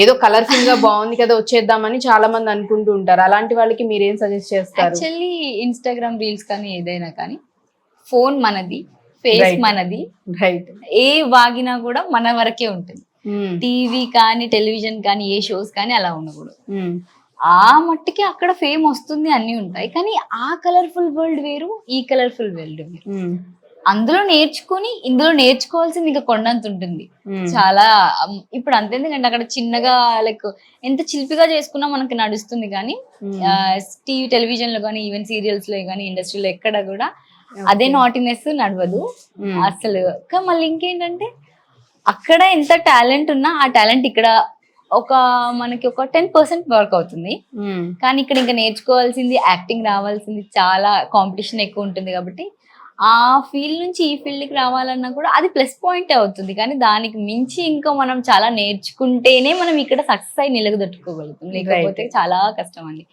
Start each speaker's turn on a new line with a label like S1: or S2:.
S1: ఏదో కలర్ఫుల్ గా బాగుంది కదా వచ్చేద్దామని చాలా మంది అనుకుంటూ ఉంటారు. అలాంటి వాళ్ళకి మీరేం సజెస్ట్ చేస్తారు?
S2: యాక్చువల్లీ ఇన్స్టాగ్రామ్ రీల్స్ కానీ ఏదైనా కానీ ఫోన్ మనది, ఫేస్
S1: Right.
S2: మనది,
S1: రైట్.
S2: ఏ వాగినా కూడా మన వరకే ఉంటుంది. టీవీ కానీ టెలివిజన్ కానీ ఏ షోస్ కానీ అలా ఉండకూడదు. ఆ మట్టికి అక్కడ ఫేమ్ వస్తుంది, అన్ని ఉంటాయి. కానీ ఆ కలర్ఫుల్ వరల్డ్ వేరు, ఈ కలర్ఫుల్ వరల్డ్ వేరు. అందులో నేర్చుకుని ఇందులో నేర్చుకోవాల్సింది ఇంకా కొండంత ఉంటుంది. చాలా ఇప్పుడు అంతెందుకంటే అక్కడ చిన్నగా లైక్ ఎంత చిలిపిగా చేసుకున్నా మనకి నడుస్తుంది. కానీ టీవీ టెలివిజన్ లో కానీ ఈవెన్ సీరియల్స్ లో కానీ ఇండస్ట్రీలో ఎక్కడ కూడా అదే నాటినెస్ నడవదు అసలు. మళ్ళీ ఇంకేంటంటే అక్కడ ఎంత టాలెంట్ ఉన్నా ఆ టాలెంట్ ఇక్కడ మనకి ఒక 10% వర్క్ అవుతుంది. కానీ ఇక్కడ ఇంకా నేర్చుకోవాల్సింది, యాక్టింగ్ రావాల్సింది, చాలా కాంపిటీషన్ ఎక్కువ ఉంటుంది. కాబట్టి ఆ ఫీల్డ్ నుంచి ఈ ఫీల్డ్కి రావాలన్నా కూడా అది ప్లస్ పాయింట్ అవుతుంది. కానీ దానికి మించి ఇంకా మనం చాలా నేర్చుకుంటేనే మనం ఇక్కడ సక్సెస్ అయి నిలదొట్టుకోగలుగుతాం. లేకపోతే చాలా కష్టం అండి.